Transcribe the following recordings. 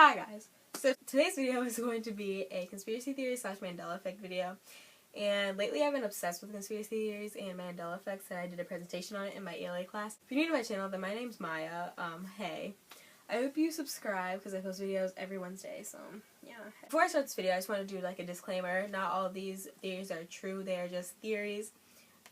Hi guys! So today's video is going to be a conspiracy theory / Mandela effect video. And lately I've been obsessed with conspiracy theories and Mandela effects, and I did a presentation on it in my ELA class. If you're new to my channel, then my name's Maya. Hey. I hope you subscribe because I post videos every Wednesday, so yeah. Before I start this video, I just want to do like a disclaimer. Not all of these theories are true, they are just theories.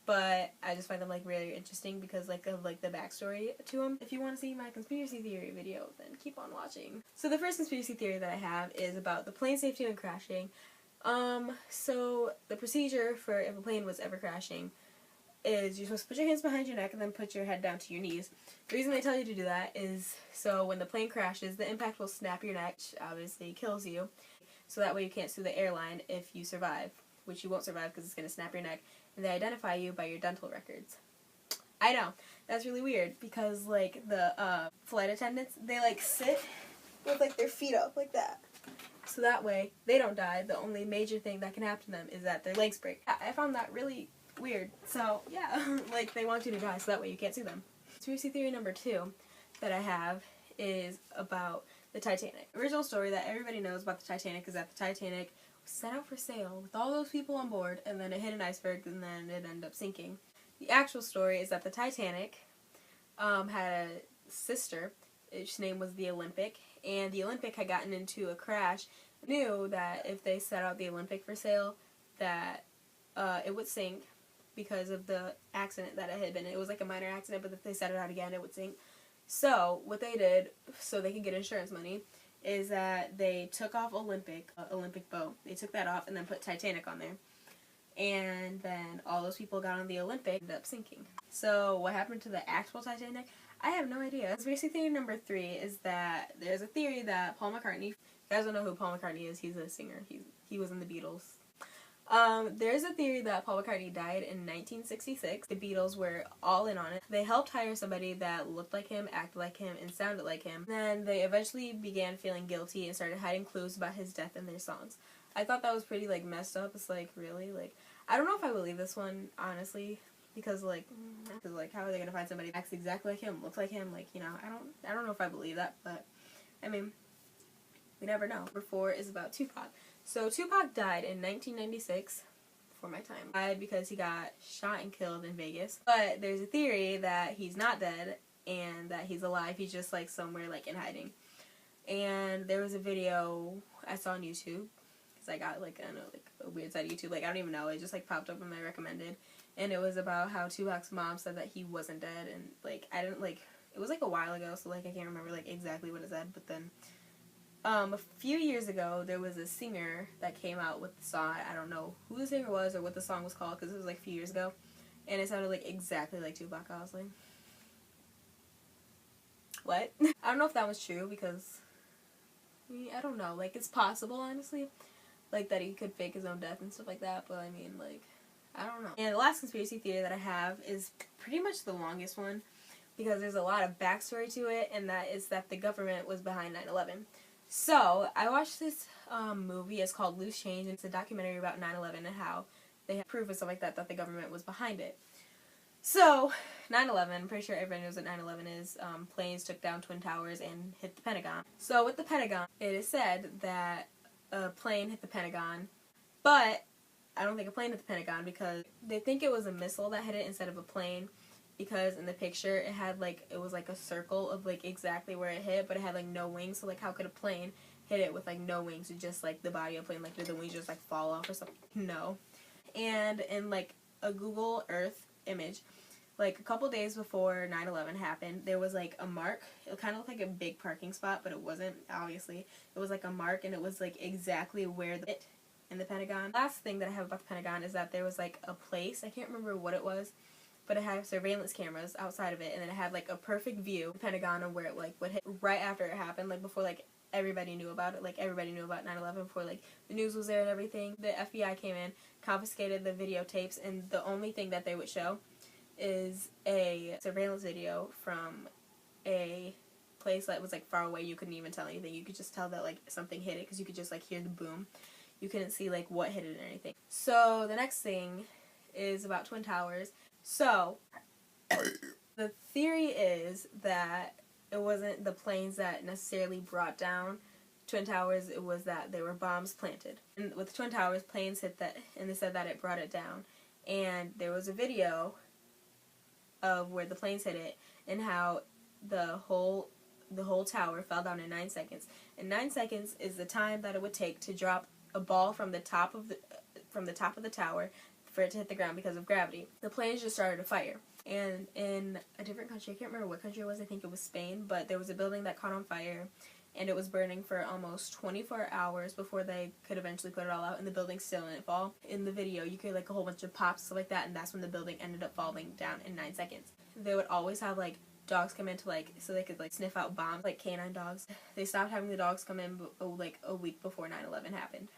But I just find them like really interesting because of the backstory to them. If you want to see my conspiracy theory video, then keep on watching. So the first conspiracy theory that I have is about the plane safety when crashing. So the procedure for if a plane was ever crashing is you're supposed to put your hands behind your neck and then put your head down to your knees. The reason they tell you to do that is so when the plane crashes, the impact will snap your neck, which obviously kills you. So that way you can't sue the airline if you survive, which you won't survive because it's going to snap your neck. And they identify you by your dental records. I know, that's really weird because like the flight attendants, they like sit with like their feet up like that. So that way they don't die. The only major thing that can happen to them is that their legs break. I found that really weird. So yeah, like they want you to die so that way you can't sue them. Conspiracy theory number 2 that I have is about the Titanic. The original story that everybody knows about the Titanic is that the Titanic set out for sale with all those people on board, and then it hit an iceberg, and then it ended up sinking. The actual story is that the Titanic had a sister, whose name was the Olympic, and the Olympic had gotten into a crash, knew that if they set out the Olympic for sale, that it would sink because of the accident that it had been. It was like a minor accident, but if they set it out again, it would sink. So what they did, so they could get insurance money, is that they took off Olympic boat. They took that off and then put Titanic on there. And then all those people got on the Olympic and ended up sinking. So what happened to the actual Titanic? I have no idea. Conspiracy theory number 3 is that there's a theory that Paul McCartney, if you guys don't know who Paul McCartney is, he's a singer. He was in the Beatles. There's a theory that Paul McCartney died in 1966. The Beatles were all in on it. They helped hire somebody that looked like him, acted like him, and sounded like him. Then they eventually began feeling guilty and started hiding clues about his death in their songs. I thought that was pretty, like, messed up. It's like, really? Like, I don't know if I believe this one, honestly, because, like, how are they gonna find somebody that acts exactly like him, looks like him? Like, you know, I don't know if I believe that, but, I mean, we never know. Number 4 is about Tupac. So Tupac died in 1996, before my time. Died because he got shot and killed in Vegas. But there's a theory that he's not dead and that he's alive. He's just like somewhere like in hiding. And there was a video I saw on YouTube, because I got like, I don't know, like a weird side of YouTube. Like I don't even know, it just like popped up in my recommended. And it was about how Tupac's mom said that he wasn't dead. And like, I didn't like, it was like a while ago, so like I can't remember like exactly what it said. But then a few years ago, there was a singer that came out with the song. I don't know who the singer was or what the song was called because it was like a few years ago. And it sounded like exactly like Tupac. I was like, what? I don't know if that was true because, I don't know. Like, it's possible, honestly. Like, that he could fake his own death and stuff like that. But, I mean, like, I don't know. And the last conspiracy theory that I have is pretty much the longest one because there's a lot of backstory to it. And that is that the government was behind 9/11. So, I watched this movie, it's called Loose Change, and it's a documentary about 9/11 and how they have proof and stuff like that that the government was behind it. So, 9/11, I'm pretty sure everybody knows what 9/11 is. Planes took down Twin Towers and hit the Pentagon. So, with the Pentagon, it is said that a plane hit the Pentagon, but I don't think a plane hit the Pentagon because they think it was a missile that hit it instead of a plane. Because in the picture, it had, like, it was, like, a circle of, like, exactly where it hit, but it had, like, no wings. So, like, how could a plane hit it with, like, no wings? With just, like, the body of a plane, like, did the wings just, like, fall off or something? No. And in, like, a Google Earth image, like, a couple days before 9/11 happened, there was, like, a mark. It kind of looked like a big parking spot, but it wasn't, obviously. It was, like, a mark, and it was, like, exactly where it in the Pentagon. Last thing that I have about the Pentagon is that there was, like, a place. I can't remember what it was. But it had surveillance cameras outside of it, and then it had, like, a perfect view of the Pentagon and where it, like, would hit right after it happened, like, before, like, everybody knew about it. Like, everybody knew about 9/11 before, like, the news was there and everything. The FBI came in, confiscated the videotapes, and the only thing that they would show is a surveillance video from a place that was, like, far away. You couldn't even tell anything. You could just tell that, like, something hit it, because you could just, like, hear the boom. You couldn't see, like, what hit it or anything. So, the next thing is about Twin Towers. So, the theory is that it wasn't the planes that necessarily brought down Twin Towers, it was that there were bombs planted. And with Twin Towers, planes hit that, and they said that it brought it down. And there was a video of where the planes hit it and how the whole tower fell down in 9 seconds. And 9 seconds is the time that it would take to drop a ball from the top of the tower for it to hit the ground because of gravity. The planes just started to fire. And in a different country, I can't remember what country it was, I think it was Spain, but there was a building that caught on fire, and it was burning for almost 24 hours before they could eventually put it all out, and the building still didn't fall. In the video, you could like a whole bunch of pops, stuff like that, and that's when the building ended up falling down in 9 seconds. They would always have like dogs come in to like, so they could like sniff out bombs, like canine dogs. They stopped having the dogs come in like a week before 9/11 happened.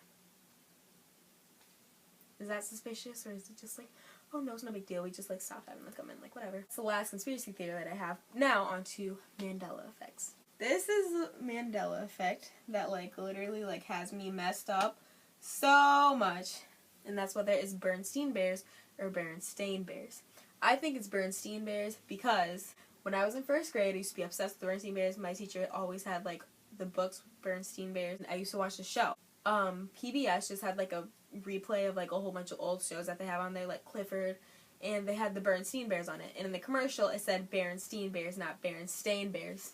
Is that suspicious, or is it just like, oh no, it's no big deal, we just like stopped having them come in, like whatever. It's the last conspiracy theory that I have. Now on to Mandela effects. This is the Mandela effect that like literally like has me messed up so much. And that's whether it's Bernstein Bears or Berenstain Bears. I think it's Bernstein Bears because when I was in first grade, I used to be obsessed with the Bernstein Bears. My teacher always had like the books Bernstein Bears. I used to watch the show. PBS just had like a replay of like a whole bunch of old shows that they have on there, like Clifford, and they had the Bernstein Bears on it. And in the commercial, it said Berenstain Bears, not Berenstain Bears.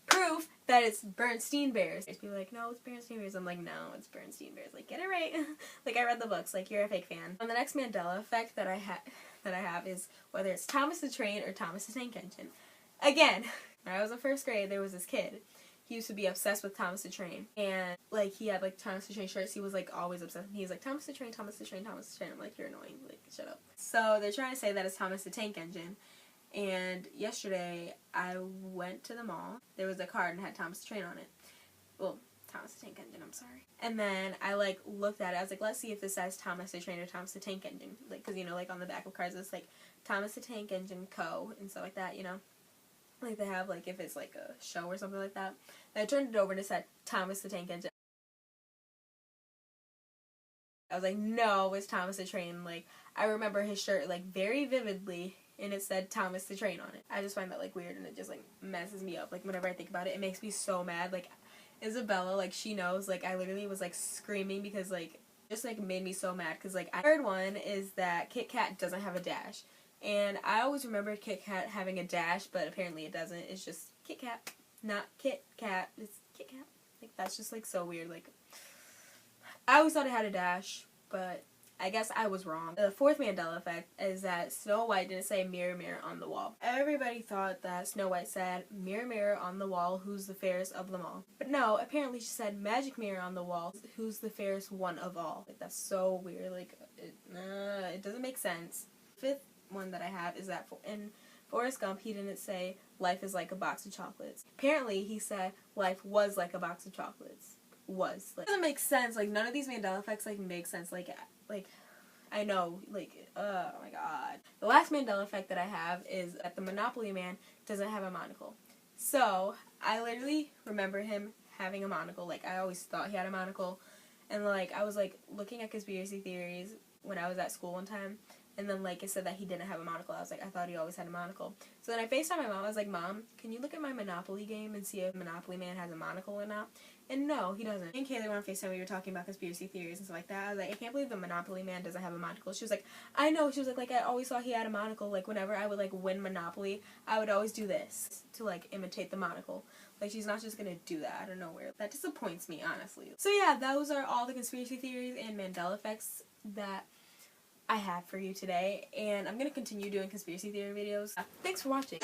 Proof that it's Bernstein Bears. People are like, no, it's Bernstein Bears. I'm like, no, it's Bernstein Bears. Like, get it right. Like, I read the books. Like, you're a fake fan. And the next Mandela effect that I have is whether it's Thomas the Train or Thomas the Tank Engine. Again, when I was in first grade, there was this kid. He used to be obsessed with Thomas the Train. And, like, he had, like, Thomas the Train shirts. He was, like, always obsessed. He's like, Thomas the Train, Thomas the Train, Thomas the Train. I'm like, you're annoying. Like, shut up. So, they're trying to say that it's Thomas the Tank Engine. And yesterday, I went to the mall. There was a card and it had Thomas the Train on it. Well, Thomas the Tank Engine, I'm sorry. And then I, like, looked at it. I was like, let's see if this says Thomas the Train or Thomas the Tank Engine. Like, because, you know, like, on the back of cards, it's, like, Thomas the Tank Engine Co. and stuff like that, you know. Like, they have, like, if it's, like, a show or something like that. And I turned it over and it said Thomas the Tank Engine. I was like, no, it's Thomas the Train. Like, I remember his shirt, like, very vividly. And it said Thomas the Train on it. I just find that, like, weird, and it just, like, messes me up. Like, whenever I think about it, it makes me so mad. Like, Isabella, like, she knows, like, I literally was, like, screaming because, like, just, like, made me so mad. Because, like, I heard one is that Kit Kat doesn't have a dash. And I always remembered Kit Kat having a dash, but apparently it doesn't. It's just Kit Kat, not Kit Kat. It's Kit Kat. Like, that's just, like, so weird. Like, I always thought it had a dash, but I guess I was wrong. The fourth Mandela effect is that Snow White didn't say mirror, mirror on the wall. Everybody thought that Snow White said, mirror, mirror on the wall, who's the fairest of them all. But no, apparently she said, magic mirror on the wall, who's the fairest one of all. Like, that's so weird. Like, it doesn't make sense. Fifth one that I have is that in Forrest Gump, he didn't say, life is like a box of chocolates. Apparently, he said, life was like a box of chocolates. Was. Like, it doesn't make sense. Like, none of these Mandela effects, like, make sense. Like, I know, like, oh my god. The last Mandela effect that I have is that the Monopoly Man doesn't have a monocle. So, I literally remember him having a monocle. Like, I always thought he had a monocle. And, like, I was, like, looking at conspiracy theories when I was at school one time. And then, like, it said that he didn't have a monocle. I was like, I thought he always had a monocle. So then I FaceTimed my mom. I was like, Mom, can you look at my Monopoly game and see if Monopoly Man has a monocle or not? And no, he doesn't. Me and Kaylee were on FaceTime. We were talking about conspiracy theories and stuff like that. I was like, I can't believe the Monopoly Man doesn't have a monocle. She was like, I know. She was like, I always thought he had a monocle. Like, whenever I would, like, win Monopoly, I would always do this to, like, imitate the monocle. Like, she's not just gonna do that out of nowhere. That disappoints me, honestly. So, yeah, those are all the conspiracy theories and Mandela effects that I have for you today, and I'm gonna continue doing conspiracy theory videos. Thanks for watching.